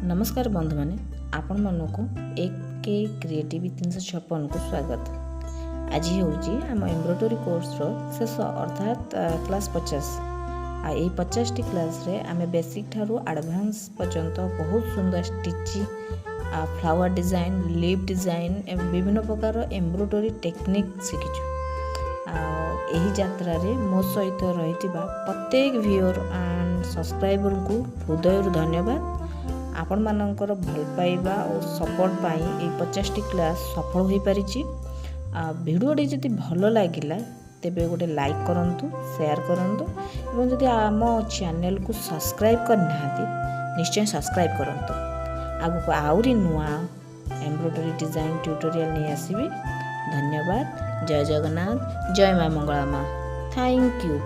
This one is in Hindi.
नमस्कार बंधु मैंने आपण मानक एक के क्रिएटिव 356 को स्वागत। आज हूँ आम एम्ब्रॉयडरी कोर्स शेष अर्थात क्लास 50 आई 50 टी क्लास रे आम बेसिक ठारू एडवांस पर्यंत बहुत सुंदर stitching flower design leaf design एवं विभिन्न प्रकार एम्ब्रॉयडरी टेक्निक शिखिचु। यही यात्रा रे मो सहित रही प्रत्येक व्यूअर एंड सब्सक्राइबर को हृदय धन्यवाद। आपण मानकर भल पाइबा और सपोर्ट पाई 50 टी क्लास सफल हो पारि। भिडियोटी जदि भल लगिला तेबे गोटे लाइक करंतु, शेयर करंतु एवं जदि आम चैनल को सब्सक्राइब करना निश्चय सब्सक्राइब करंतु। आगु आउरी नुआ एम्ब्रॉयडरी डिजाइन ट्यूटोरियल नहीं आसीबी। धन्यवाद। जय जगन्नाथ, जय मां मंगला मां। Thank you.